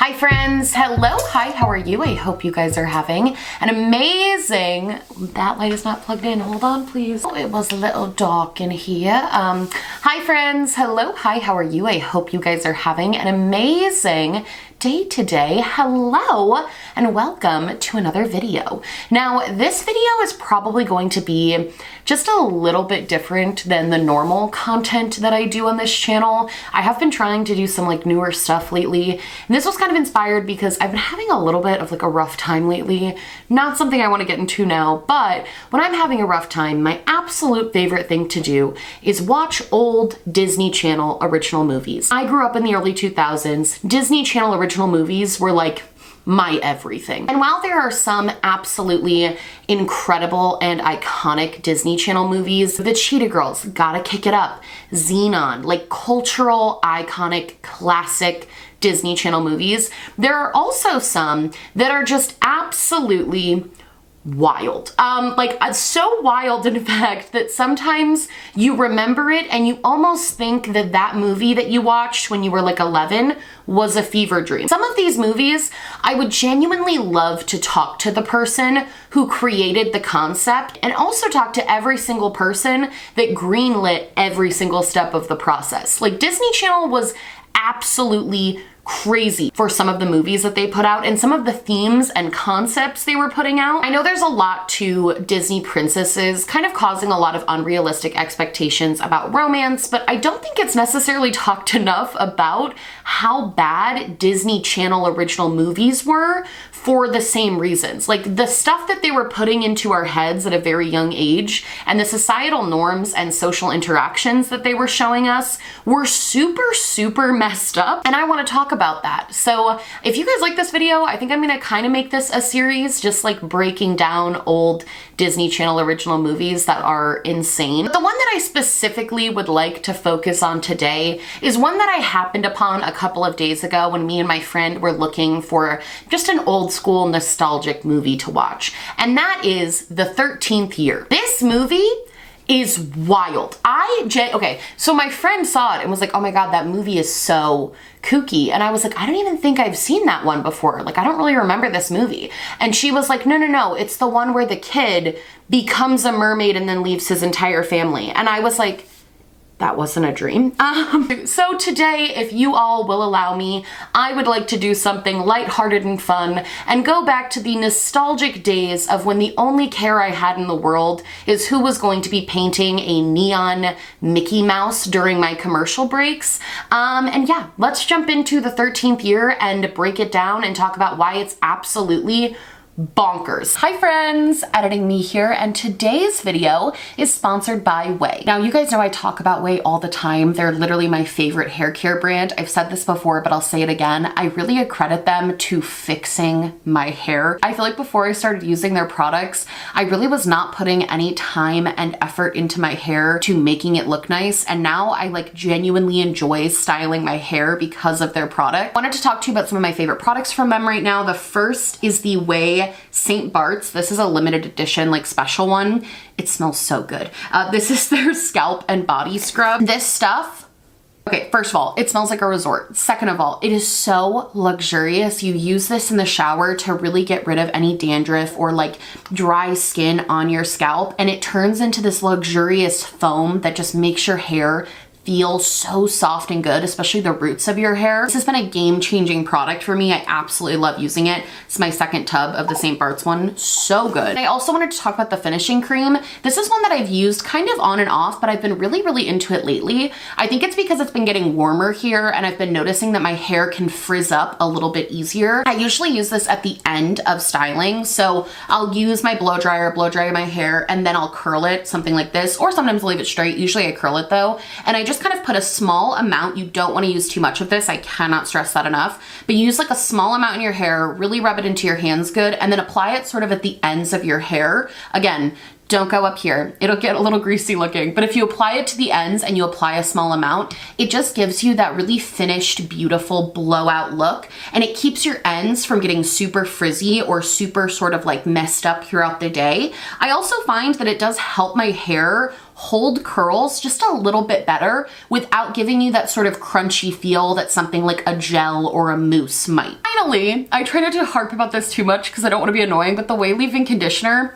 Hi friends, hello, hi, how are you? I hope you guys are having an amazing, that light is not plugged in, hold on please. Oh, it was a little dark in here. Hi friends, hello, hi, how are you? I hope you guys are having an amazing day today. Hello and welcome to another video. Now this video is probably going to be just a little bit different than the normal content that I do on this channel. I have been trying to do some like newer stuff lately, and this was kind of inspired because I've been having a little bit of like a rough time lately. Not something I want to get into now, but when I'm having a rough time, my absolute favorite thing to do is watch old Disney Channel original movies. I grew up in the early 2000s. Disney Channel original movies were like my everything. And while there are some absolutely incredible and iconic Disney Channel movies, The Cheetah Girls, Gotta Kick It Up, Xenon, like cultural, iconic, classic Disney Channel movies, there are also some that are just absolutely wild. So wild in fact that sometimes you remember it and you almost think that that movie that you watched when you were like 11 was a fever dream. Some of these movies, I would genuinely love to talk to the person who created the concept and also talk to every single person that greenlit every single step of the process. Like Disney Channel was absolutely crazy for some of the movies that they put out and some of the themes and concepts they were putting out. I know there's a lot to Disney princesses kind of causing a lot of unrealistic expectations about romance, but I don't think it's necessarily talked enough about how bad Disney Channel original movies were for the same reasons. Like the stuff that they were putting into our heads at a very young age and the societal norms and social interactions that they were showing us were super messed up, and I want to talk about that. So if you guys like this video, I think I'm gonna kind of make this a series, just like breaking down old Disney Channel original movies that are insane. But the one that I specifically would like to focus on today is one that I happened upon a couple of days ago when me and my friend were looking for just an old school nostalgic movie to watch, and that is The 13th Year. This movie is wild. Okay, so my friend saw it and was like, oh my god, that movie is so kooky. And I was like, I don't even think I've seen that one before. Like, I don't really remember this movie. And she was like, no, it's the one where the kid becomes a mermaid and then leaves his entire family. And I was like, that wasn't a dream. So today, if you all will allow me, I would like to do something lighthearted and fun and go back to the nostalgic days of when the only care I had in the world is who was going to be painting a neon Mickey Mouse during my commercial breaks. And yeah, let's jump into The 13th Year and break it down and talk about why it's absolutely bonkers. Hi friends, Editing Me here, and today's video is sponsored by Way. Now you guys know I talk about Way all the time. They're literally my favorite hair care brand. I've said this before, but I'll say it again. I really accredit them to fixing my hair. I feel like before I started using their products, I really was not putting any time and effort into my hair to making it look nice, and now I like genuinely enjoy styling my hair because of their product. I wanted to talk to you about some of my favorite products from them right now. The first is the Way St. Bart's. This is a limited edition, like special one. It smells so good. This is their scalp and body scrub. This stuff, okay, first of all, it smells like a resort. Second of all, it is so luxurious. You use this in the shower to really get rid of any dandruff or like dry skin on your scalp, and it turns into this luxurious foam that just makes your hair feel so soft and good, especially the roots of your hair. This has been a game-changing product for me. I absolutely love using it. It's my second tub of the St. Bart's one. So good. And I also wanted to talk about the finishing cream. This is one that I've used kind of on and off, but I've been really into it lately. I think it's because it's been getting warmer here and I've been noticing that my hair can frizz up a little bit easier. I usually use this at the end of styling. So I'll use my blow dryer my hair, and then I'll curl it, something like this, or sometimes leave it straight. Usually I curl it though. And I just kind of put a small amount. You don't want to use too much of this. I cannot stress that enough. But you use like a small amount in your hair, really rub it into your hands good, and then apply it sort of at the ends of your hair. Again, don't go up here. It'll get a little greasy looking, but if you apply it to the ends and you apply a small amount, it just gives you that really finished, beautiful blowout look, and it keeps your ends from getting super frizzy or super sort of like messed up throughout the day. I also find that it does help my hair hold curls just a little bit better without giving you that sort of crunchy feel that something like a gel or a mousse might. Finally, I try not to harp about this too much because I don't want to be annoying, but the Way leave-in conditioner,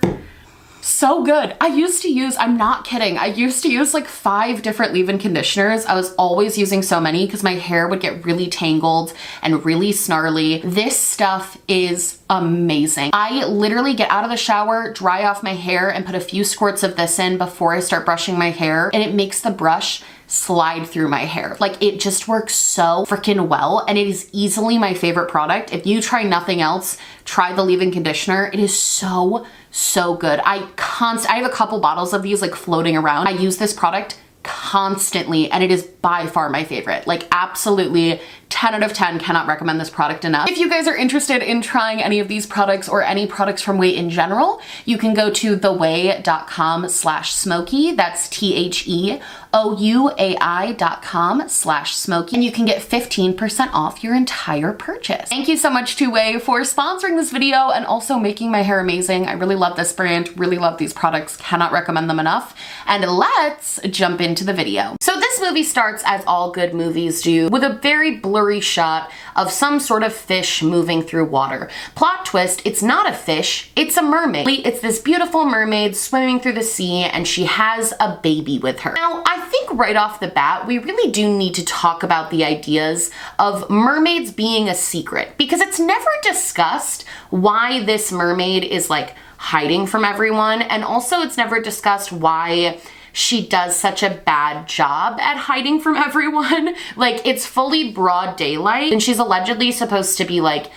so good. I'm not kidding, I used to use like 5 different leave-in conditioners. I was always using so many because my hair would get really tangled and really snarly. This stuff is amazing. I literally get out of the shower, dry off my hair, and put a few squirts of this in before I start brushing my hair, and it makes the brush slide through my hair. Like, it just works so freaking well, and it is easily my favorite product. If you try nothing else, try the leave-in conditioner. It is so good. I have a couple bottles of these like floating around. I use this product constantly, and it is by far my favorite. Like, absolutely 10 out of 10, cannot recommend this product enough. If you guys are interested in trying any of these products or any products from Way in general, you can go to theway.com/Smokey. That's THEOUAI.com/Smokey, and you can get 15% off your entire purchase. Thank you so much to Way for sponsoring this video and also making my hair amazing. I really love this brand, really love these products, cannot recommend them enough. And let's jump into the video. So this movie starts as all good movies do, with a very blurry shot of some sort of fish moving through water. Plot twist, it's not a fish, it's a mermaid. It's this beautiful mermaid swimming through the sea, and she has a baby with her. Now, I think right off the bat, we really do need to talk about the ideas of mermaids being a secret, because it's never discussed why this mermaid is like hiding from everyone, and also it's never discussed why she does such a bad job at hiding from everyone. Like, it's fully broad daylight, and she's allegedly supposed to be like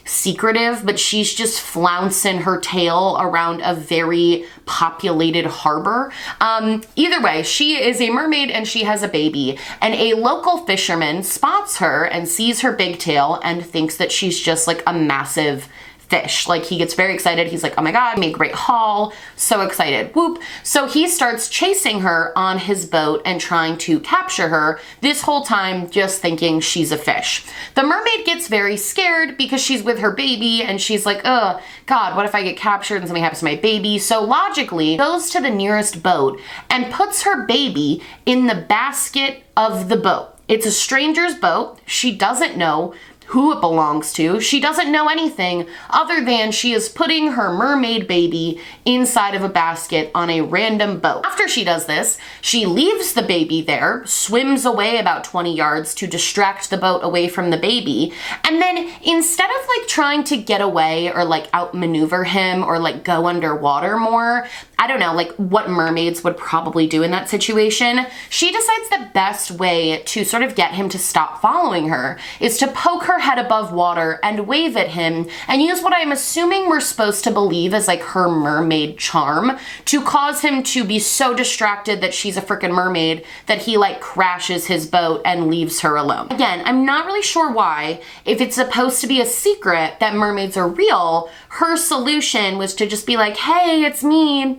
secretive, but she's just flouncing her tail around a very populated harbor. Either way, she is a mermaid and she has a baby, and a local fisherman spots her and sees her big tail and thinks that she's just like a massive fish. Like, he gets very excited. He's like, oh my God, made a great haul. So excited. Whoop. So he starts chasing her on his boat and trying to capture her, this whole time just thinking she's a fish. The mermaid gets very scared because she's with her baby, and she's like, oh God, what if I get captured and something happens to my baby? So logically goes to the nearest boat and puts her baby in the basket of the boat. It's a stranger's boat. She doesn't know who it belongs to. She doesn't know anything other than she is putting her mermaid baby inside of a basket on a random boat. After she does this, she leaves the baby there, swims away about 20 yards to distract the boat away from the baby, and then instead of like trying to get away or like outmaneuver him or like go underwater more, I don't know, like what mermaids would probably do in that situation, she decides the best way to sort of get him to stop following her is to poke her head above water and wave at him and use what I'm assuming we're supposed to believe is like her mermaid charm to cause him to be so distracted that she's a freaking mermaid that he like crashes his boat and leaves her alone. Again, I'm not really sure why. If it's supposed to be a secret that mermaids are real, her solution was to just be like, hey, it's me,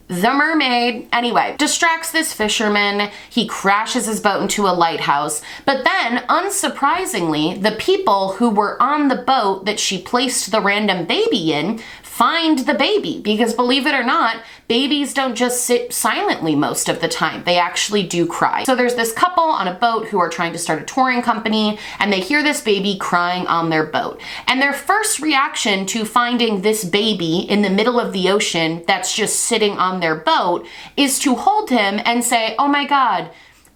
the mermaid. Anyway, distracts this fisherman. He crashes his boat into a lighthouse. But then, unsurprisingly, the people who were on the boat that she placed the random baby in find the baby, because believe it or not, babies don't just sit silently most of the time. They actually do cry. So there's this couple on a boat who are trying to start a touring company, and they hear this baby crying on their boat. And their first reaction to finding this baby in the middle of the ocean that's just sitting on their boat is to hold him and say, oh my God,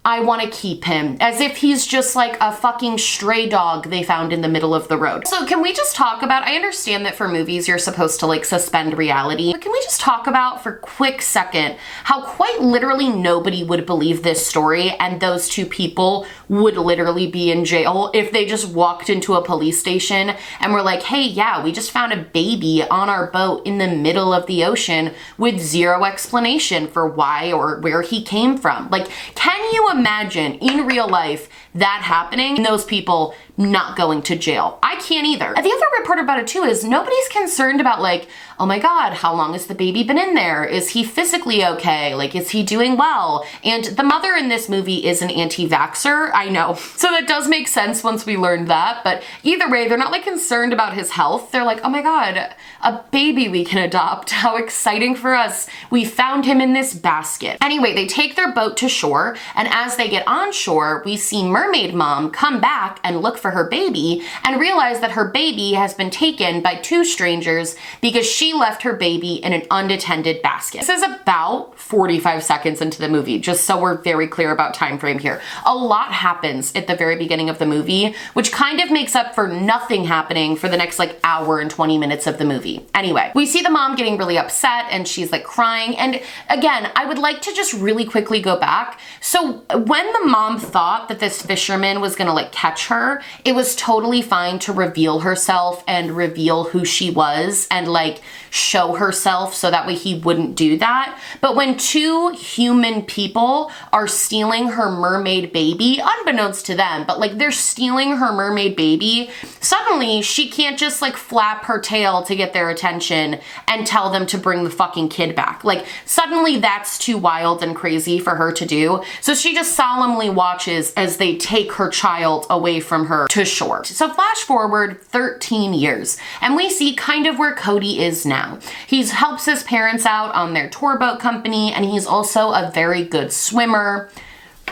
I want to keep him, as if he's just like a fucking stray dog they found in the middle of the road. So can we just talk about, I understand that for movies you're supposed to like suspend reality, but can we just talk about for a quick second how quite literally nobody would believe this story, and those two people would literally be in jail if they just walked into a police station and were like, hey, yeah, we just found a baby on our boat in the middle of the ocean with zero explanation for why or where he came from. Like, can you imagine in real life that happening and those people not going to jail. I can't either. And the other report about it too is nobody's concerned about like, oh my God, how long has the baby been in there? Is he physically okay? Like, is he doing well? And the mother in this movie is an anti-vaxxer. I know. So that does make sense once we learned that. But either way, they're not like concerned about his health. They're like, oh my God, a baby we can adopt. How exciting for us. We found him in this basket. Anyway, they take their boat to shore. And as they get on shore, we see Mermaid Mom come back and look for her baby and realize that her baby has been taken by two strangers because she left her baby in an unattended basket. This is about 45 seconds into the movie, just so we're very clear about time frame here. A lot happens at the very beginning of the movie, which kind of makes up for nothing happening for the next like hour and 20 minutes of the movie. Anyway, we see the mom getting really upset and she's like crying. And again, I would like to just really quickly go back. So when the mom thought that this fisherman was gonna like catch her, it was totally fine to reveal herself and reveal who she was and like show herself so that way he wouldn't do that. But when two human people are stealing her mermaid baby, unbeknownst to them, but like they're stealing her mermaid baby, suddenly she can't just like flap her tail to get their attention and tell them to bring the fucking kid back. Like suddenly that's too wild and crazy for her to do. So she just solemnly watches as they take her child away from her to shore. So flash forward 13 years and we see kind of where Cody is now. He helps his parents out on their tour boat company and he's also a very good swimmer.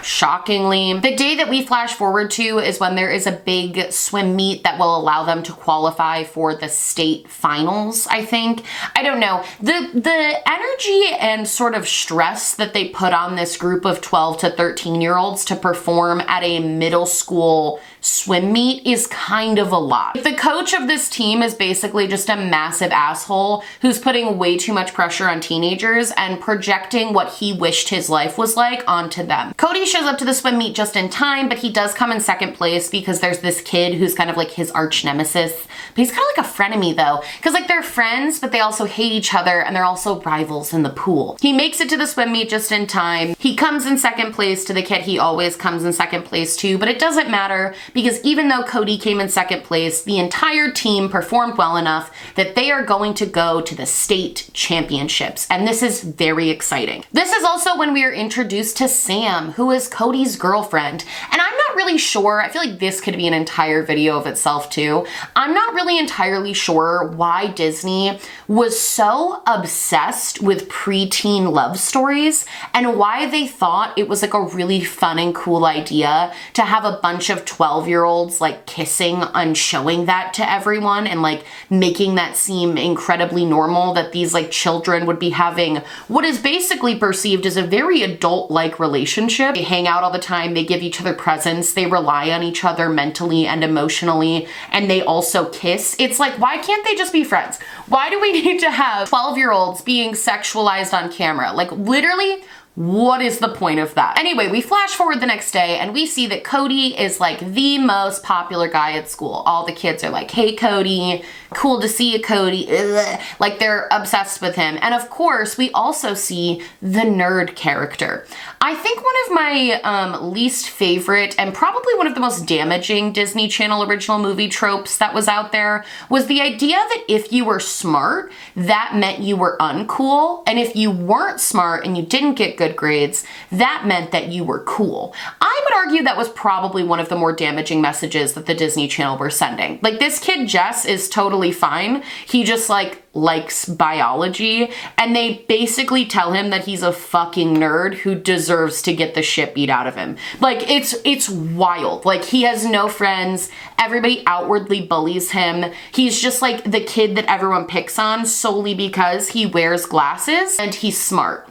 Shockingly. The day that we flash forward to is when there is a big swim meet that will allow them to qualify for the state finals, I think. I don't know. The energy and sort of stress that they put on this group of 12 to 13-year-olds to perform at a middle school swim meet is kind of a lot. The coach of this team is basically just a massive asshole who's putting way too much pressure on teenagers and projecting what he wished his life was like onto them. Cody shows up to the swim meet just in time, but he does come in second place because there's this kid who's kind of like his arch nemesis. But he's kind of like a frenemy though, because like they're friends, but they also hate each other and they're also rivals in the pool. He makes it to the swim meet just in time. He comes in second place to the kid he always comes in second place to, but it doesn't matter because even though Cody came in second place, the entire team performed well enough that they are going to go to the state championships. And this is very exciting. This is also when we are introduced to Sam, who is Cody's girlfriend. And I'm not really sure, I feel like this could be an entire video of itself too. I'm not really entirely sure why Disney was so obsessed with preteen love stories and why they thought it was like a really fun and cool idea to have a bunch of 12-year-olds like kissing and showing that to everyone and like making that seem incredibly normal that these like children would be having what is basically perceived as a very adult-like relationship. They hang out all the time, they give each other presents, they rely on each other mentally and emotionally, and they also kiss. It's like, why can't they just be friends? Why do we need to have 12-year-olds being sexualized on camera? Like literally, what is the point of that? Anyway, we flash forward the next day and we see that Cody is like the most popular guy at school. All the kids are like, hey Cody, cool to see you Cody. Ugh. Like they're obsessed with him. And of course, we also see the nerd character. I think one of my least favorite and probably one of the most damaging Disney Channel original movie tropes that was out there was the idea that if you were smart, that meant you were uncool. And if you weren't smart and you didn't get good grades, that meant that you were cool. I would argue that was probably one of the more damaging messages that the Disney Channel were sending. Like this kid Jess is totally fine. He just like likes biology and they basically tell him that he's a fucking nerd who deserves to get the shit beat out of him. Like it's wild. Like he has no friends. Everybody outwardly bullies him. He's just like the kid that everyone picks on solely because he wears glasses and he's smart.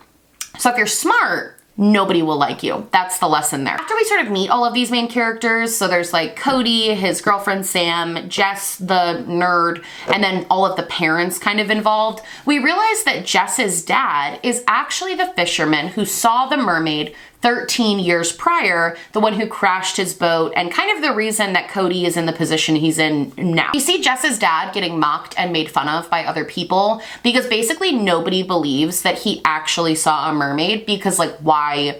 So if you're smart, nobody will like you. That's the lesson there. After we sort of meet all of these main characters, so there's like Cody, his girlfriend Sam, Jess the nerd, and then all of the parents kind of involved, we realize that Jess's dad is actually the fisherman who saw the mermaid 13 years prior, the one who crashed his boat and kind of the reason that Cody is in the position he's in now. You see Jess's dad getting mocked and made fun of by other people because basically nobody believes that he actually saw a mermaid because like why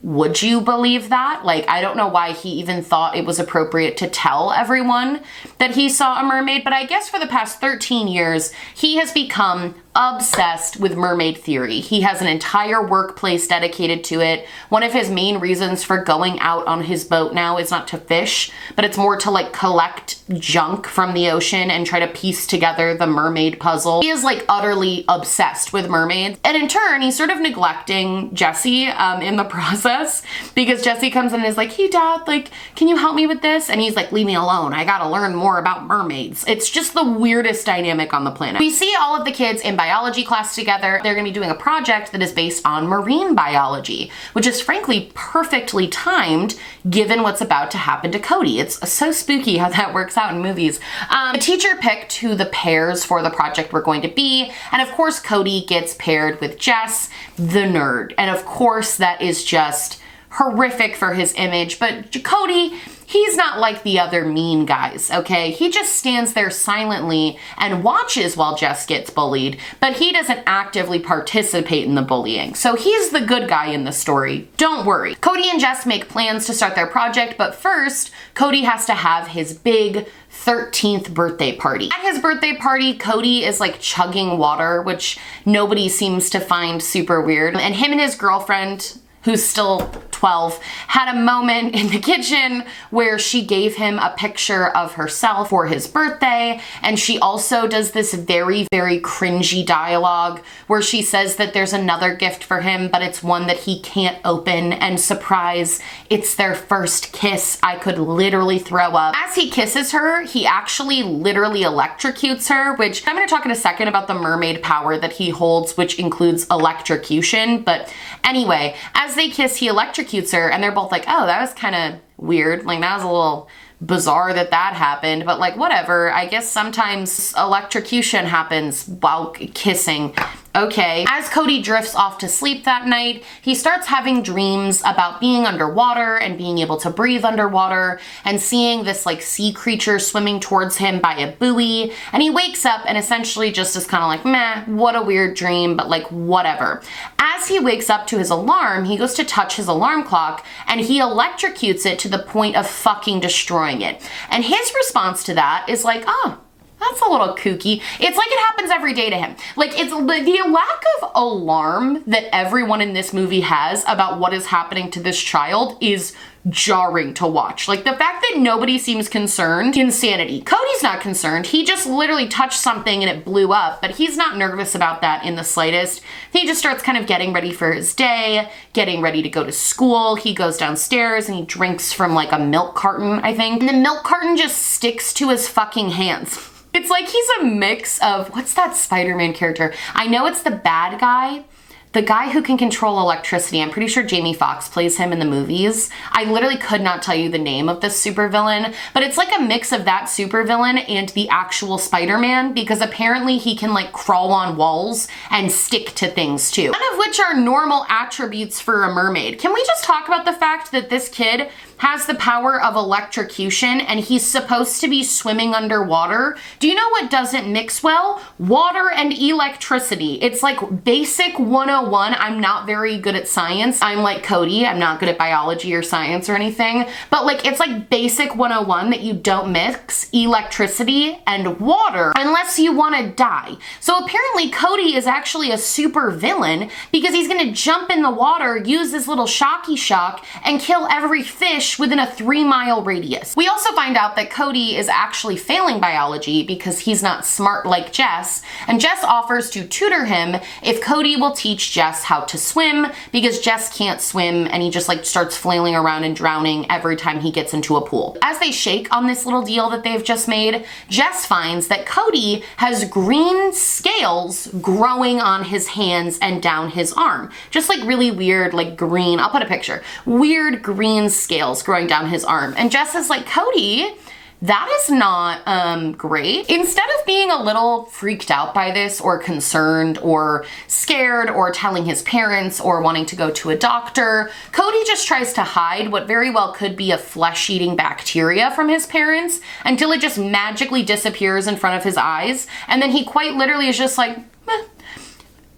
would you believe that? Like, I don't know why he even thought it was appropriate to tell everyone that he saw a mermaid, but I guess for the past 13 years, he has become obsessed with mermaid theory. He has an entire workplace dedicated to it. One of his main reasons for going out on his boat now is not to fish, but it's more to like collect junk from the ocean and try to piece together the mermaid puzzle. He is like utterly obsessed with mermaids. And in turn, he's sort of neglecting Jesse in the process, because Jesse comes in and is like, hey dad, like, can you help me with this? And he's like, leave me alone. I gotta learn more about mermaids. It's just the weirdest dynamic on the planet. We see all of the kids in biology class together. They're gonna be doing a project that is based on marine biology, which is frankly perfectly timed given what's about to happen to Cody. It's so spooky how that works out in movies. The teacher picked who the pairs for the project were going to be, and of course Cody gets paired with Jess, the nerd. And of course that is just horrific for his image, but Cody, he's not like the other mean guys, okay? He just stands there silently and watches while Jess gets bullied, but he doesn't actively participate in the bullying. So he's the good guy in the story. Don't worry. Cody and Jess make plans to start their project, but first, Cody has to have his big 13th birthday party. At his birthday party, Cody is like chugging water, which nobody seems to find super weird. And him and his girlfriend, who's still 12, had a moment in the kitchen where she gave him a picture of herself for his birthday, and she also does this very, very cringy dialogue where she says that there's another gift for him, but it's one that he can't open, and surprise, it's their first kiss. I could literally throw up. As he kisses her, he actually literally electrocutes her, which I'm gonna talk in a second about the mermaid power that he holds, which includes electrocution, but anyway, as they kiss, he electrocutes her, and they're both like, oh, that was kind of weird. Like, that was a little bizarre that happened, but like, whatever. I guess sometimes electrocution happens while kissing. Okay. As Cody drifts off to sleep that night, he starts having dreams about being underwater and being able to breathe underwater and seeing this like sea creature swimming towards him by a buoy. And he wakes up and essentially just is kind of like, meh, what a weird dream, but like, whatever. As he wakes up to his alarm, he goes to touch his alarm clock and he electrocutes it to the point of fucking destroying it. And his response to that is like, oh, that's a little kooky. It's like it happens every day to him. Like, it's the lack of alarm that everyone in this movie has about what is happening to this child is jarring to watch. Like, the fact that nobody seems concerned, insanity. Cody's not concerned. He just literally touched something and it blew up, but he's not nervous about that in the slightest. He just starts kind of getting ready for his day, getting ready to go to school. He goes downstairs and he drinks from like a milk carton, I think. And the milk carton just sticks to his fucking hands. It's like he's a mix of, what's that Spider-Man character? I know it's the bad guy. The guy who can control electricity. I'm pretty sure Jamie Foxx plays him in the movies. I literally could not tell you the name of this supervillain, but it's like a mix of that supervillain and the actual Spider-Man, because apparently he can like crawl on walls and stick to things too. None of which are normal attributes for a mermaid. Can we just talk about the fact that this kid has the power of electrocution and he's supposed to be swimming underwater? Do you know what doesn't mix well? Water and electricity. It's like basic 101. I'm not very good at science. I'm like Cody. I'm not good at biology or science or anything, but like, it's like basic 101 that you don't mix electricity and water unless you want to die. So apparently Cody is actually a super villain because he's gonna jump in the water, use this little shocky shock, and kill every fish within a 3-mile radius. We also find out that Cody is actually failing biology because he's not smart like Jess, and Jess offers to tutor him if Cody will teach Jess how to swim, because Jess can't swim and he just like starts flailing around and drowning every time he gets into a pool. As they shake on this little deal that they've just made, Jess finds that Cody has green scales growing on his hands and down his arm. Just like really weird, like green, I'll put a picture, weird green scales growing down his arm. And Jess is like, Cody, that is not great. Instead of being a little freaked out by this or concerned or scared or telling his parents or wanting to go to a doctor, Cody just tries to hide what very well could be a flesh-eating bacteria from his parents until it just magically disappears in front of his eyes. And then he quite literally is just like, meh.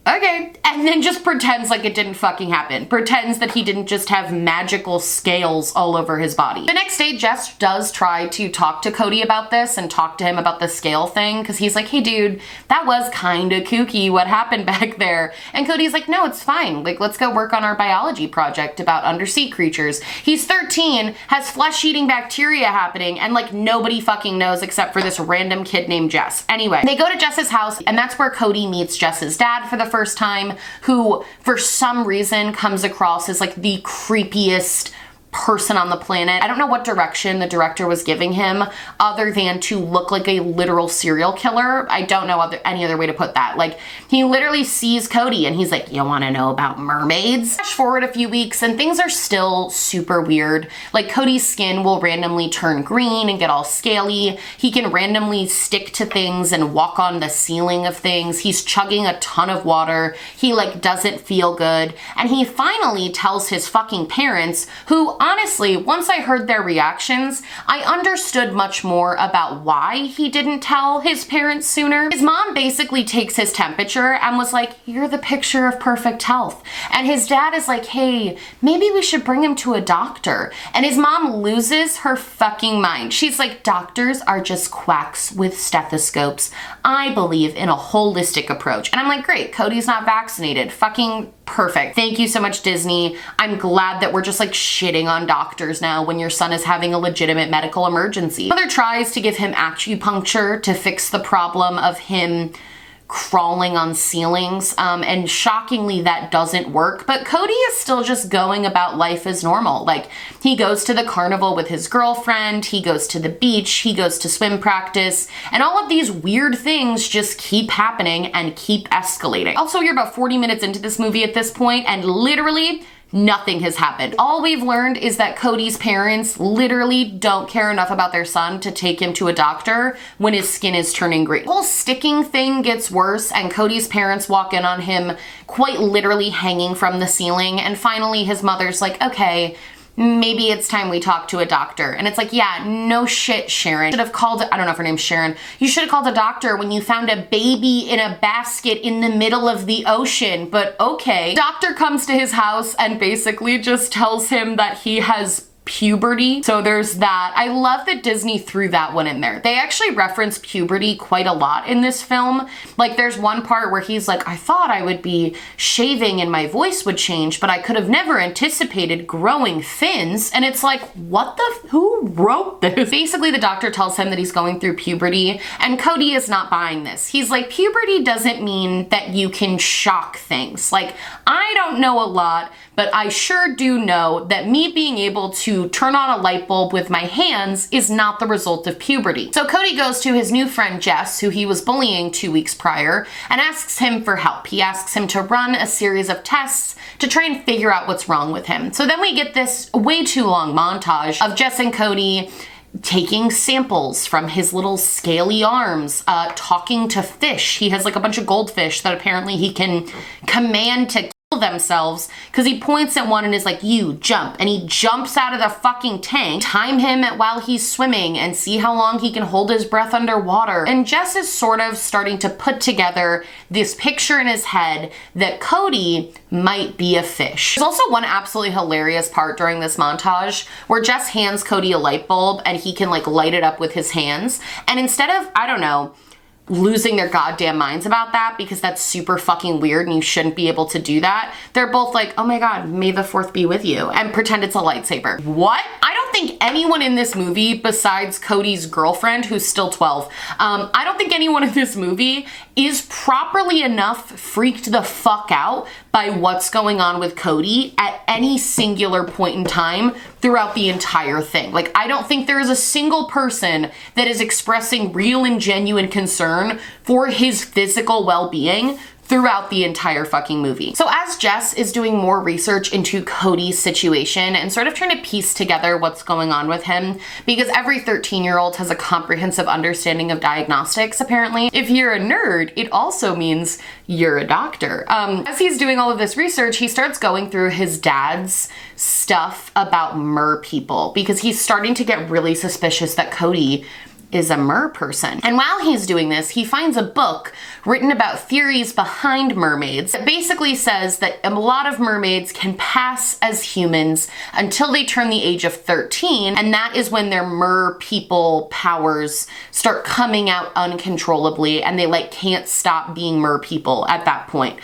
okay. And then just pretends like it didn't fucking happen. Pretends that he didn't just have magical scales all over his body. The next day, Jess does try to talk to Cody about this and talk to him about the scale thing, because he's like, hey dude, that was kind of kooky what happened back there. And Cody's like, no, it's fine. Like, let's go work on our biology project about undersea creatures. He's 13, has flesh-eating bacteria happening, and like nobody fucking knows except for this random kid named Jess. Anyway, they go to Jess's house, and that's where Cody meets Jess's dad for the first time, who for some reason comes across as like the creepiest person on the planet. I don't know what direction the director was giving him other than to look like a literal serial killer. I don't know any other way to put that. Like, he literally sees Cody and he's like, you want to know about mermaids? Flash forward a few weeks and things are still super weird. Like, Cody's skin will randomly turn green and get all scaly. He can randomly stick to things and walk on the ceiling of things. He's chugging a ton of water. He like doesn't feel good. And he finally tells his fucking parents, who honestly, once I heard their reactions, I understood much more about why he didn't tell his parents sooner. His mom basically takes his temperature and was like, you're the picture of perfect health. And his dad is like, hey, maybe we should bring him to a doctor. And his mom loses her fucking mind. She's like, doctors are just quacks with stethoscopes. I believe in a holistic approach. And I'm like, great, Cody's not vaccinated. Fucking perfect. Thank you so much, Disney. I'm glad that we're just like shitting on doctors now when your son is having a legitimate medical emergency. Mother tries to give him acupuncture to fix the problem of him crawling on ceilings, and shockingly that doesn't work, but Cody is still just going about life as normal. Like, he goes to the carnival with his girlfriend, he goes to the beach, he goes to swim practice, and all of these weird things just keep happening and keep escalating. Also, you're about 40 minutes into this movie at this point, and literally nothing has happened. All we've learned is that Cody's parents literally don't care enough about their son to take him to a doctor when his skin is turning green. The whole sticking thing gets worse, and Cody's parents walk in on him quite literally hanging from the ceiling, and finally his mother's like, okay, maybe it's time we talk to a doctor. And it's like, yeah, no shit, Sharon. Should have called, I don't know if her name's Sharon. You should have called a doctor when you found a baby in a basket in the middle of the ocean, but okay. Doctor comes to his house and basically just tells him that he has puberty. So there's that. I love that Disney threw that one in there. They actually reference puberty quite a lot in this film. Like, there's one part where he's like, I thought I would be shaving and my voice would change, but I could have never anticipated growing fins. And it's like, what the, who wrote this? Basically, the doctor tells him that he's going through puberty, and Cody is not buying this. He's like, puberty doesn't mean that you can shock things. Like, I don't know a lot, but I sure do know that me being able to turn on a light bulb with my hands is not the result of puberty. So Cody goes to his new friend Jess, who he was bullying 2 weeks prior, and asks him for help. He asks him to run a series of tests to try and figure out what's wrong with him. So then we get this way too long montage of Jess and Cody taking samples from his little scaly arms, talking to fish. He has like a bunch of goldfish that apparently he can command to kill themselves, because he points at one and is like, you jump, and he jumps out of the fucking tank. Time him while he's swimming and see how long he can hold his breath underwater. And Jess is sort of starting to put together this picture in his head that Cody might be a fish. There's also one absolutely hilarious part during this montage where Jess hands Cody a light bulb and he can like light it up with his hands, and instead of, I don't know, losing their goddamn minds about that, because that's super fucking weird and you shouldn't be able to do that, they're both like, oh my god, may the fourth be with you, and pretend it's a lightsaber. What? I don't think anyone in this movie, besides Cody's girlfriend, who's still 12, I don't think anyone in this movie is properly enough freaked the fuck out by what's going on with Cody at any singular point in time throughout the entire thing. Like, I don't think there is a single person that is expressing real and genuine concern for his physical well-being throughout the entire fucking movie. So as Jess is doing more research into Cody's situation and sort of trying to piece together what's going on with him, because every 13-year-old has a comprehensive understanding of diagnostics, apparently. If you're a nerd, it also means you're a doctor. As he's doing all of this research, he starts going through his dad's stuff about mer people, because he's starting to get really suspicious that Cody is a mer person. And while he's doing this, he finds a book written about theories behind mermaids that basically says that a lot of mermaids can pass as humans until they turn the age of 13, and that is when their mer people powers start coming out uncontrollably, and they like can't stop being mer people at that point,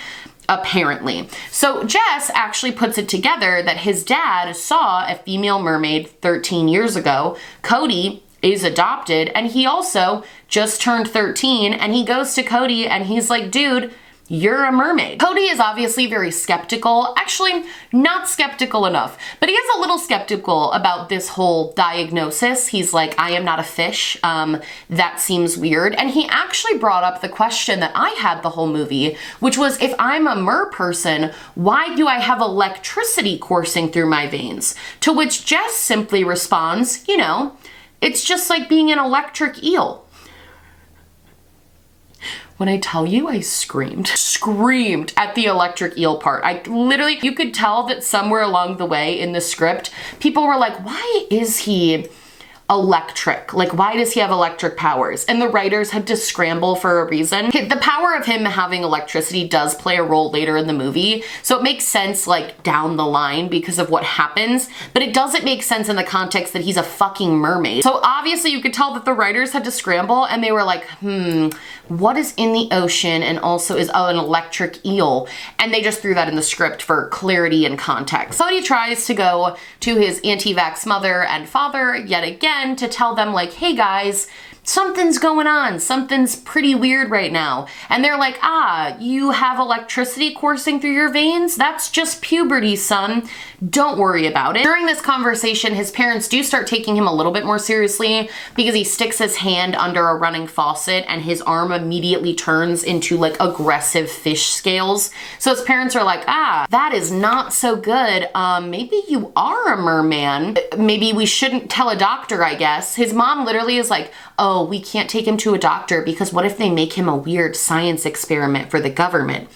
apparently. So Jess actually puts it together that his dad saw a female mermaid 13 years ago. Cody is adopted, and he also just turned 13, and he goes to Cody and he's like, dude, you're a mermaid. Cody is obviously very skeptical, actually not skeptical enough, but he is a little skeptical about this whole diagnosis. He's like, I am not a fish. That seems weird. And he actually brought up the question that I had the whole movie, which was, if I'm a mer person, why do I have electricity coursing through my veins? To which Jess simply responds, you know, it's just like being an electric eel. When I tell you I screamed at the electric eel part. I literally, you could tell that somewhere along the way in the script, people were like, why is he electric? Like, why does he have electric powers? And the writers had to scramble for a reason. The power of him having electricity does play a role later in the movie, so it makes sense like down the line because of what happens, but it doesn't make sense in the context that he's a fucking mermaid. So obviously you could tell that the writers had to scramble, and they were like, what is in the ocean and also is an electric eel? And they just threw that in the script for clarity and context. So he tries to go to his anti-vax mother and father yet again to tell them like, hey guys, something's going on. Something's pretty weird right now. And they're like, you have electricity coursing through your veins? That's just puberty, son. Don't worry about it. During this conversation, his parents do start taking him a little bit more seriously because he sticks his hand under a running faucet and his arm immediately turns into like aggressive fish scales. So his parents are like, that is not so good. Maybe you are a merman. Maybe we shouldn't tell a doctor, I guess. His mom literally is like, oh, we can't take him to a doctor because what if they make him a weird science experiment for the government?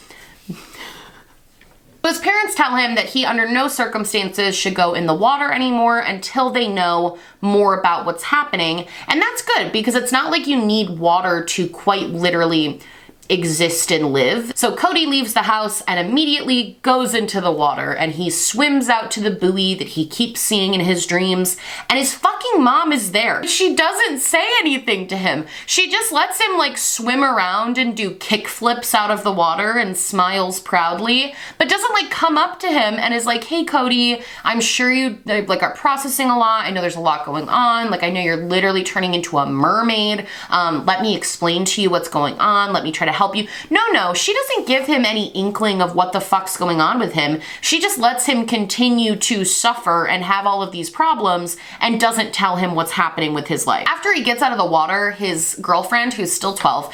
His parents tell him that he under no circumstances should go in the water anymore until they know more about what's happening. And that's good because it's not like you need water to quite literally exist and live. So Cody leaves the house and immediately goes into the water, and he swims out to the buoy that he keeps seeing in his dreams, and his fucking mom is there. She doesn't say anything to him. She just lets him like swim around and do kick flips out of the water and smiles proudly, but doesn't like come up to him and is like, hey Cody, I'm sure you like are processing a lot. I know there's a lot going on. Like I know you're literally turning into a mermaid. Let me explain to you what's going on. Let me try to help you. No, she doesn't give him any inkling of what the fuck's going on with him. She just lets him continue to suffer and have all of these problems and doesn't tell him what's happening with his life. After he gets out of the water, his girlfriend, who's still 12,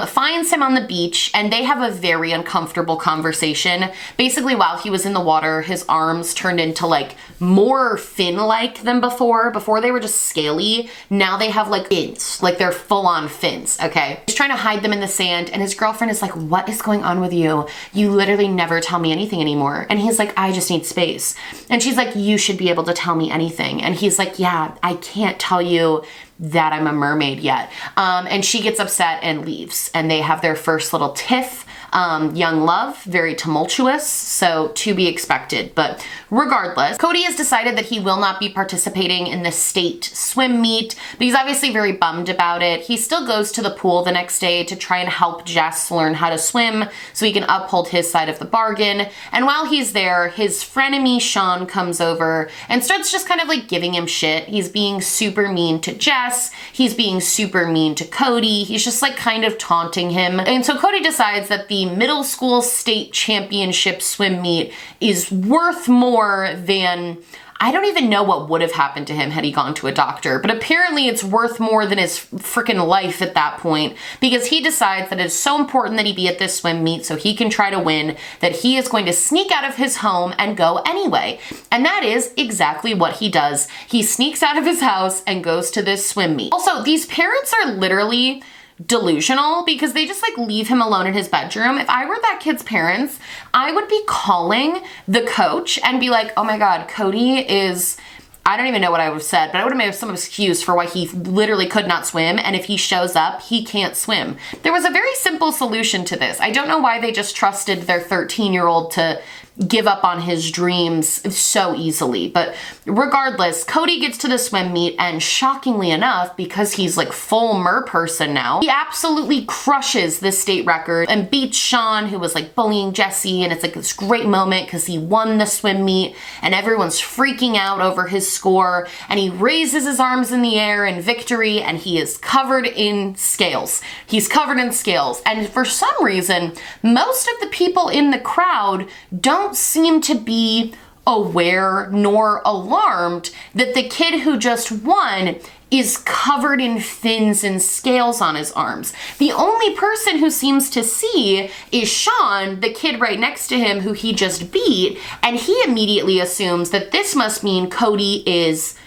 finds him on the beach, and they have a very uncomfortable conversation. Basically, while he was in the water, his arms turned into like more fin-like than before. Before they were just scaly. Now they have like fins, like they're full-on fins, okay? He's trying to hide them in the sand, and his girlfriend is like, what is going on with you? You literally never tell me anything anymore. And he's like, I just need space. And she's like, you should be able to tell me anything. And he's like, yeah, I can't tell you that I'm a mermaid yet. And she gets upset and leaves, and they have their first little tiff. Young love, very tumultuous, so to be expected. But regardless, Cody has decided that he will not be participating in the state swim meet, but he's obviously very bummed about it. He still goes to the pool the next day to try and help Jess learn how to swim so he can uphold his side of the bargain. And while he's there, his frenemy Sean comes over and starts just kind of like giving him shit. He's being super mean to Jess. He's being super mean to Cody. He's just like kind of taunting him. And so Cody decides that the middle school state championship swim meet is worth more than, I don't even know what would have happened to him had he gone to a doctor, but apparently it's worth more than his freaking life at that point, because he decides that it's so important that he be at this swim meet so he can try to win, that he is going to sneak out of his home and go anyway. And that is exactly what he does. He sneaks out of his house and goes to this swim meet. Also, these parents are literally delusional because they just like leave him alone in his bedroom. If I were that kid's parents, I would be calling the coach and be like, oh my God, Cody is I don't even know what I would have said, but I would have made some excuse for why he literally could not swim, and if he shows up, he can't swim. There was a very simple solution to this. I don't know why they just trusted their 13-year-old to give up on his dreams so easily. But regardless, Cody gets to the swim meet, and shockingly enough, because he's like full mer person now, he absolutely crushes the state record and beats Sean, who was like bullying Jesse, and it's like this great moment because he won the swim meet and everyone's freaking out over his score, and he raises his arms in the air in victory, and he is covered in scales. He's covered in scales, and for some reason, most of the people in the crowd don't seem to be aware nor alarmed that the kid who just won is covered in fins and scales on his arms. The only person who seems to see is Sean, the kid right next to him who he just beat, and he immediately assumes that this must mean Cody is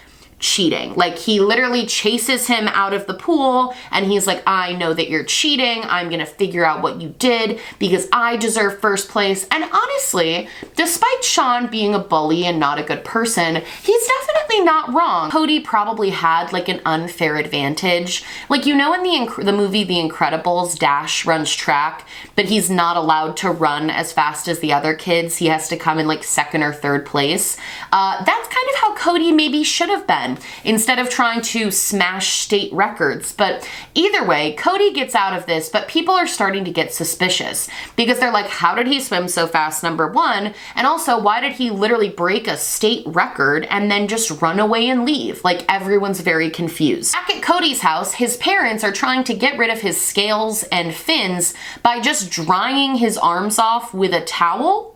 cheating. Like, he literally chases him out of the pool, and he's like, I know that you're cheating. I'm gonna figure out what you did because I deserve first place. And honestly, despite Sean being a bully and not a good person, he's definitely not wrong. Cody probably had like an unfair advantage. Like, you know, in the movie The Incredibles, Dash runs track, but he's not allowed to run as fast as the other kids. He has to come in like second or third place. That's kind of how Cody maybe should have been, instead of trying to smash state records. But either way, Cody gets out of this, but people are starting to get suspicious because they're like, how did he swim so fast, number one? And also, why did he literally break a state record and then just run away and leave? Like, everyone's very confused. Back at Cody's house, his parents are trying to get rid of his scales and fins by just drying his arms off with a towel.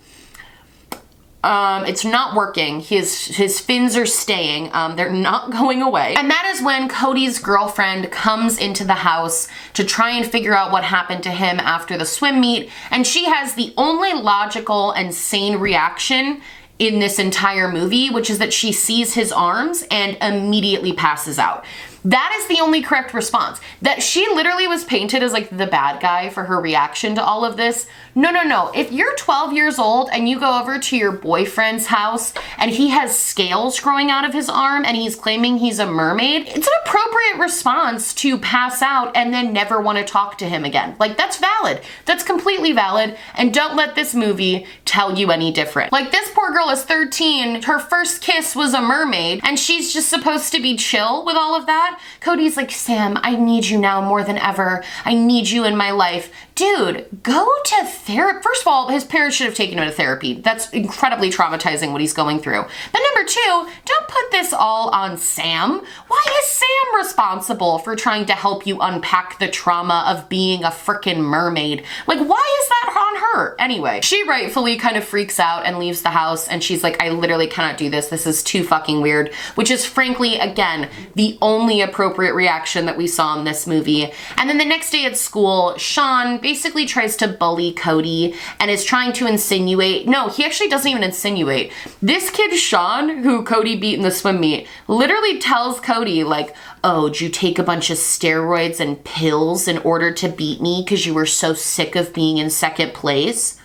It's not working. His fins are staying. They're not going away. And that is when Cody's girlfriend comes into the house to try and figure out what happened to him after the swim meet. And she has the only logical and sane reaction in this entire movie, which is that she sees his arms and immediately passes out. That is the only correct response. That she literally was painted as like the bad guy for her reaction to all of this. No, no, no. If you're 12 years old and you go over to your boyfriend's house and he has scales growing out of his arm and he's claiming he's a mermaid, it's an appropriate response to pass out and then never want to talk to him again. Like, that's valid. That's completely valid. And don't let this movie tell you any different. Like, this poor girl is 13. Her first kiss was a mermaid and she's just supposed to be chill with all of that. Cody's like, Sam, I need you now more than ever. I need you in my life. Dude, go to therapy. First of all, his parents should have taken him to therapy. That's incredibly traumatizing what he's going through. But number two, don't put this all on Sam. Why is Sam responsible for trying to help you unpack the trauma of being a frickin' mermaid? Like, why is that on her? Anyway, she rightfully kind of freaks out and leaves the house, and she's like, I literally cannot do this. This is too fucking weird, which is frankly, again, the only appropriate reaction that we saw in this movie. And then the next day at school, Sean basically tries to bully Cody and is trying to insinuate, no, he actually doesn't even insinuate. This kid, Sean, who Cody beat in the swim meet, literally tells Cody like, oh, did you take a bunch of steroids and pills in order to beat me because you were so sick of being in second place?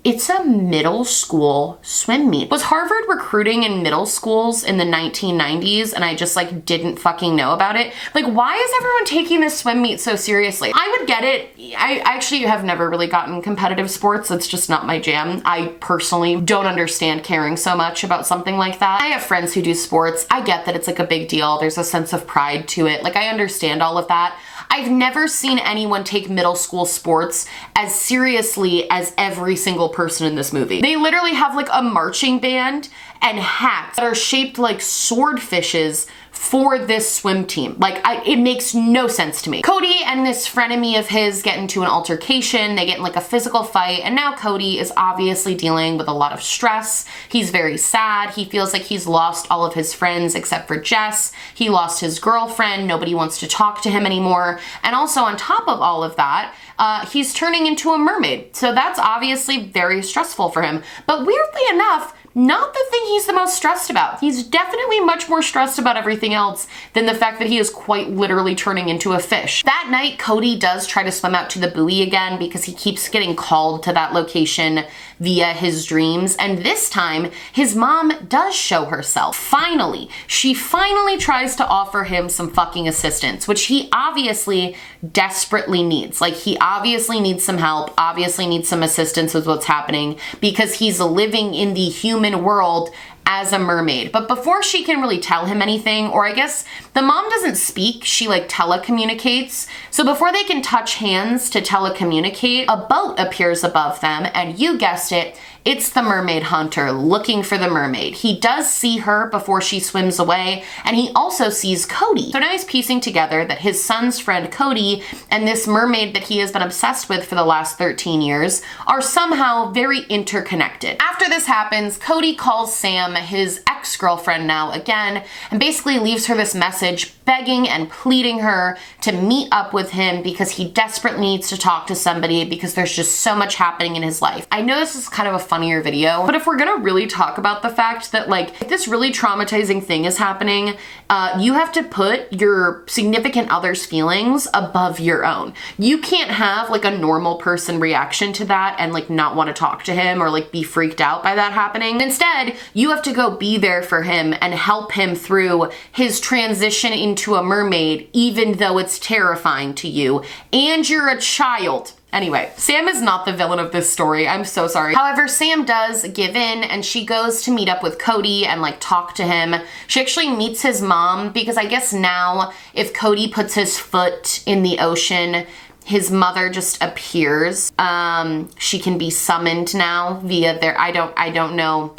It's a middle school swim meet. Was Harvard recruiting in middle schools in the 1990s and I just like didn't fucking know about it? Like, why is everyone taking this swim meet so seriously? I would get it. I actually have never really gotten competitive sports. It's just not my jam. I personally don't understand caring so much about something like that. I have friends who do sports. I get that it's like a big deal. There's a sense of pride to it. Like, I understand all of that. I've never seen anyone take middle school sports as seriously as every single person in this movie. They literally have like a marching band and hats that are shaped like swordfishes for this swim team. Like, it makes no sense to me. Cody and this frenemy of his get into an altercation. They get in like a physical fight, and now Cody is obviously dealing with a lot of stress. He's very sad. He feels like he's lost all of his friends except for Jess. He lost his girlfriend. Nobody wants to talk to him anymore. And also on top of all of that, he's turning into a mermaid. So that's obviously very stressful for him. But weirdly enough, not the thing he's the most stressed about. He's definitely much more stressed about everything else than the fact that he is quite literally turning into a fish. That night, Cody does try to swim out to the buoy again because he keeps getting called to that location via his dreams, and this time his mom does show herself. Finally, she finally tries to offer him some fucking assistance, which he obviously desperately needs. Like, he obviously needs some help, obviously needs some assistance with what's happening because he's living in the human world as a mermaid. But before she can really tell him anything, or I guess the mom doesn't speak, she like telecommunicates. So before they can touch hands to telecommunicate, a boat appears above them, and you guessed it, it's the mermaid hunter looking for the mermaid. He does see her before she swims away, and he also sees Cody. So now he's piecing together that his son's friend Cody and this mermaid that he has been obsessed with for the last 13 years are somehow very interconnected. After this happens, Cody calls Sam, his ex-girlfriend now again, and basically leaves her this message begging and pleading her to meet up with him because he desperately needs to talk to somebody because there's just so much happening in his life. I know this is kind of a funnier video, but if we're gonna really talk about the fact that like this really traumatizing thing is happening, you have to put your significant other's feelings above your own. You can't have like a normal person reaction to that and like not want to talk to him or like be freaked out by that happening. Instead, you have to go be there for him and help him through his transition into a mermaid, even though it's terrifying to you and you're a child. Anyway, Sam is not the villain of this story. I'm so sorry. However, Sam does give in and she goes to meet up with Cody and like talk to him. She actually meets his mom because I guess now if Cody puts his foot in the ocean, his mother just appears. She can be summoned now via their, I don't know.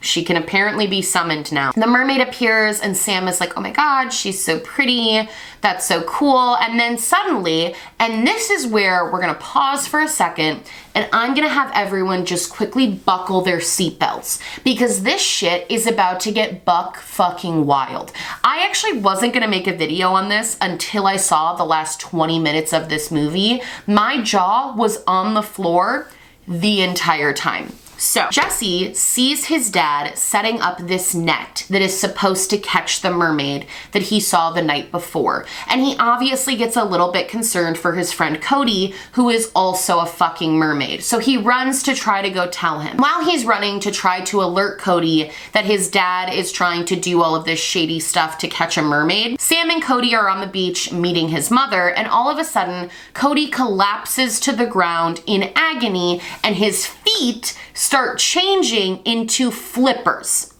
She can apparently be summoned now. The mermaid appears and Sam is like, oh my God, she's so pretty. That's so cool. And then suddenly, and this is where we're gonna pause for a second and I'm gonna have everyone just quickly buckle their seatbelts because this shit is about to get buck fucking wild. I actually wasn't gonna make a video on this until I saw the last 20 minutes of this movie. My jaw was on the floor the entire time. So Jesse sees his dad setting up this net that is supposed to catch the mermaid that he saw the night before. And he obviously gets a little bit concerned for his friend Cody, who is also a fucking mermaid. So he runs to try to go tell him. While he's running to try to alert Cody that his dad is trying to do all of this shady stuff to catch a mermaid, Sam and Cody are on the beach meeting his mother, and all of a sudden, Cody collapses to the ground in agony and his feet start changing into flippers.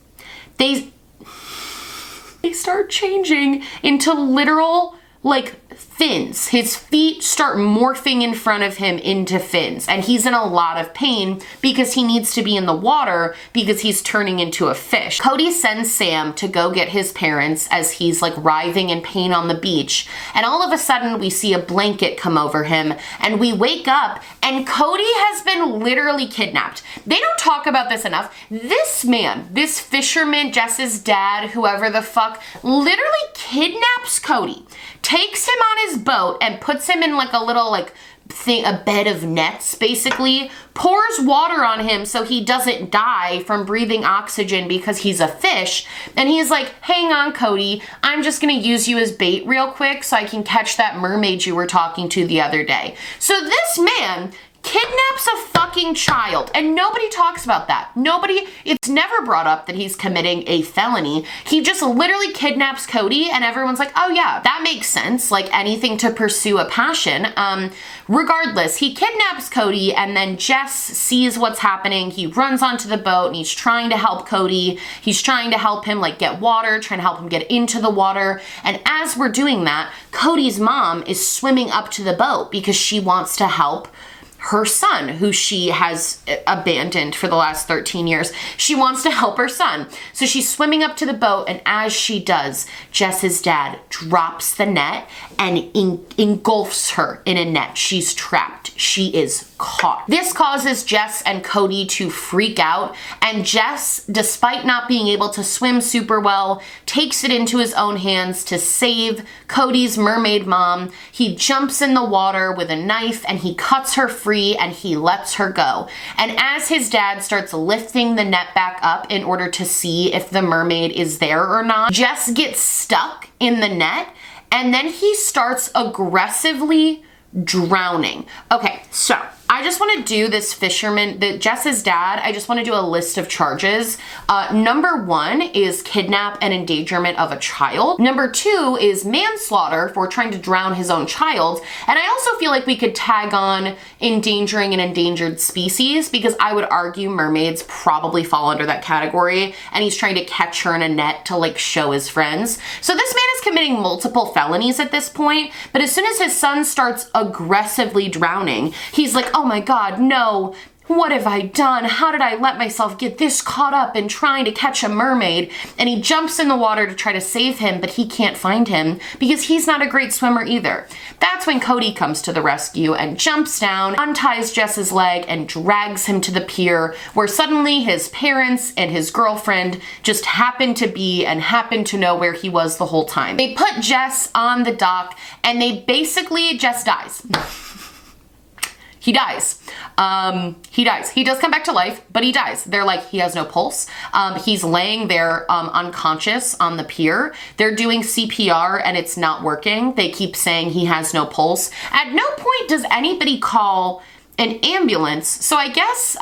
They start changing into literal like fins. His feet start morphing in front of him into fins, and he's in a lot of pain because he needs to be in the water because he's turning into a fish. Cody sends Sam to go get his parents as he's like writhing in pain on the beach, and all of a sudden we see a blanket come over him and we wake up and Cody has been literally kidnapped. They don't talk about this enough. This man, this fisherman, Jess's dad, whoever the fuck, literally kidnaps Cody, takes him on his boat and puts him in like a little like thing, a bed of nets basically, pours water on him so he doesn't die from breathing oxygen because he's a fish, and he's like, hang on Cody, I'm just gonna use you as bait real quick so I can catch that mermaid you were talking to the other day. So this man kidnaps a fucking child, and nobody talks about that. Nobody, it's never brought up that he's committing a felony. He just literally kidnaps Cody and everyone's like, oh yeah, that makes sense, like anything to pursue a passion. Regardless, he kidnaps Cody and then Jess sees what's happening. He runs onto the boat and he's trying to help Cody. He's trying to help him like get water, trying to help him get into the water. And as we're doing that, Cody's mom is swimming up to the boat because she wants to help her son, who she has abandoned for the last 13 years. She wants to help her son. So she's swimming up to the boat, and as she does, Jess's dad drops the net and engulfs her in a net. She's trapped. She is caught. This causes Jess and Cody to freak out, and Jess, despite not being able to swim super well, takes it into his own hands to save Cody's mermaid mom. He jumps in the water with a knife and he cuts her free free and he lets her go. And as his dad starts lifting the net back up in order to see if the mermaid is there or not, Jess gets stuck in the net and then he starts aggressively drowning. Okay, so I just want to do this fisherman, Jess's dad, I just want to do a list of charges. Number 1 is kidnap and endangerment of a child. Number 2 is manslaughter for trying to drown his own child. And I also feel like we could tag on endangering an endangered species, because I would argue mermaids probably fall under that category, and he's trying to catch her in a net to like show his friends. So this man is committing multiple felonies at this point, but as soon as his son starts aggressively drowning, he's like, oh my God, no, what have I done? How did I let myself get this caught up in trying to catch a mermaid? And he jumps in the water to try to save him, but he can't find him because he's not a great swimmer either. That's when Cody comes to the rescue and jumps down, unties Jess's leg, and drags him to the pier, where suddenly his parents and his girlfriend just happen to be and happen to know where he was the whole time. They put Jess on the dock and Jess dies. He dies. He dies. He does come back to life, but he dies. They're like, he has no pulse. He's laying there unconscious on the pier. They're doing CPR and it's not working. They keep saying he has no pulse. At no point does anybody call an ambulance. So I guess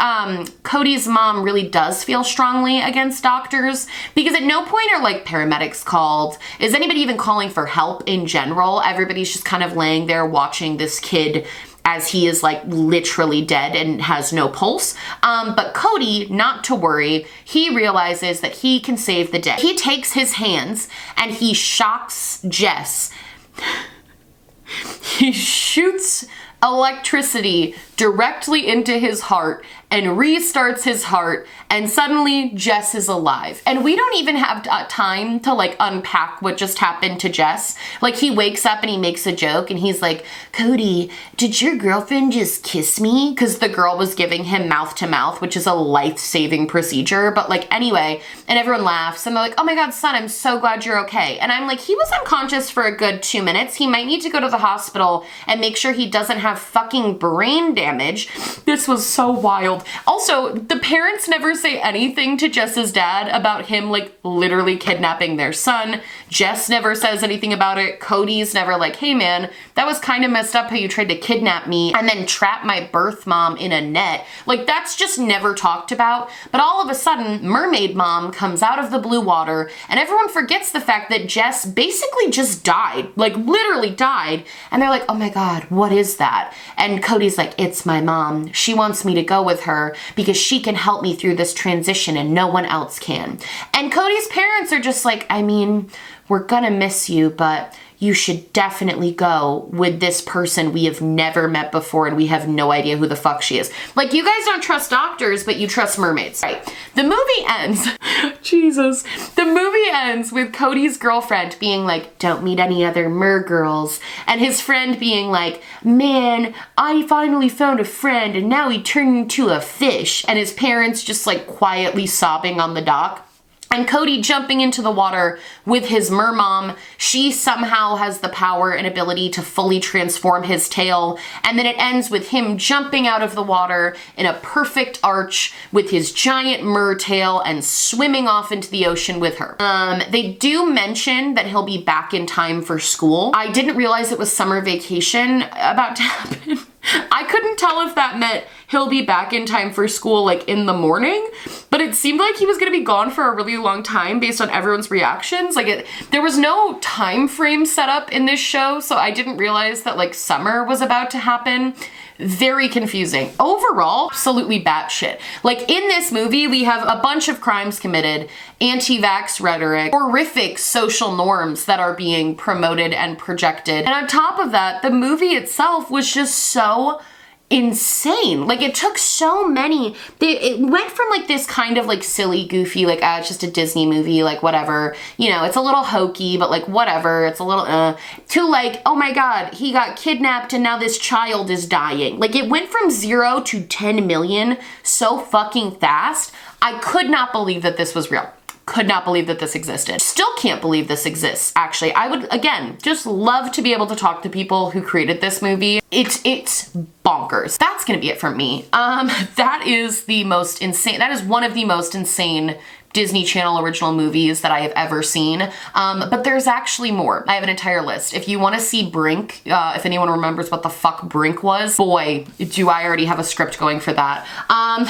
Cody's mom really does feel strongly against doctors, because at no point are like paramedics called. Is anybody even calling for help in general? Everybody's just kind of laying there watching this kid as he is like literally dead and has no pulse. But Cody, not to worry, he realizes that he can save the day. He takes his hands and he shocks Jess. He shoots electricity directly into his heart and restarts his heart, and suddenly Jess is alive. And we don't even have time to like unpack what just happened to Jess. Like, he wakes up and he makes a joke and he's like, Cody, did your girlfriend just kiss me? Because the girl was giving him mouth to mouth, which is a life-saving procedure. But like, anyway, and everyone laughs and they're like, oh my God, son, I'm so glad you're okay. And I'm like, he was unconscious for a good 2 minutes. He might need to go to the hospital and make sure he doesn't have fucking brain damage. This was so wild. Also, the parents never say anything to Jess's dad about him like literally kidnapping their son. Jess never says anything about it. Cody's never like, hey man, that was kind of messed up how you tried to kidnap me and then trap my birth mom in a net. Like, that's just never talked about. But all of a sudden, mermaid mom comes out of the blue water and everyone forgets the fact that Jess basically just died, like literally died. And they're like, oh my God, what is that? And Cody's like, it's my mom. She wants me to go with her because she can help me through this transition and no one else can. And Cody's parents are just like, I mean, we're gonna miss you, but you should definitely go with this person we have never met before and we have no idea who the fuck she is. Like, you guys don't trust doctors, but you trust mermaids. Right. The movie ends, Jesus. The movie ends with Cody's girlfriend being like, don't meet any other girls. And his friend being like, man, I finally found a friend and now he turned into a fish. And his parents just like quietly sobbing on the dock. And Cody jumping into the water with his mermom. She somehow has the power and ability to fully transform his tail. And then it ends with him jumping out of the water in a perfect arch with his giant mer tail and swimming off into the ocean with her. They do mention that he'll be back in time for school. I didn't realize it was summer vacation about to happen. I couldn't tell if that meant he'll be back in time for school like in the morning, but it seemed like he was gonna be gone for a really long time based on everyone's reactions. Like, there was no time frame set up in this show, so I didn't realize that like summer was about to happen. Very confusing. Overall, absolutely batshit. Like, in this movie, we have a bunch of crimes committed, anti-vax rhetoric, horrific social norms that are being promoted and projected. And on top of that, the movie itself was just so insane. Like, it took so many, it went from like this kind of like silly, goofy, like, it's just a Disney movie, like whatever, you know, it's a little hokey, but like whatever, it's a little, to like, oh my God, he got kidnapped and now this child is dying. Like, it went from 0 to 10 million so fucking fast. I could not believe that this was real. could not believe that this existed. Still can't believe this exists, actually. I would, again, just love to be able to talk to people who created this movie. It's bonkers. That's gonna be it from me. That is the most insane, that is one of the most insane Disney Channel original movies that I have ever seen. But there's actually more. I have an entire list. If you want to see Brink, if anyone remembers what the fuck Brink was, boy, do I already have a script going for that.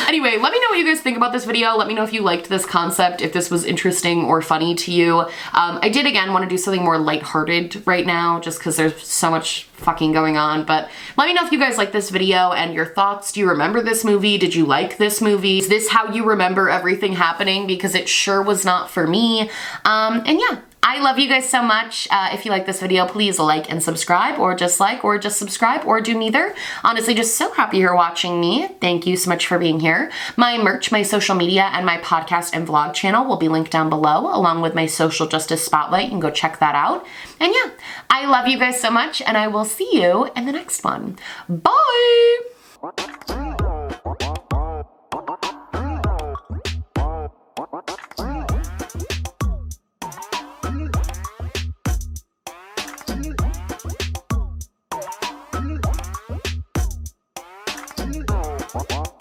Anyway, let me know what you guys think about this video. Let me know if you liked this concept, if this was interesting or funny to you. I did, again, want to do something more lighthearted right now, just because there's so much fucking going on, but let me know if you guys like this video and your thoughts. Do you remember this movie? Did you like this movie? Is this how you remember everything happening? Because it sure was not for me. And yeah, I love you guys so much. If you like this video, please like and subscribe, or just subscribe, or do neither. Honestly, just so happy you're watching me. Thank you so much for being here. My merch, my social media, and my podcast and vlog channel will be linked down below, along with my social justice spotlight. You can go check that out. And yeah, I love you guys so much, and I will see you in the next one. Bye! What?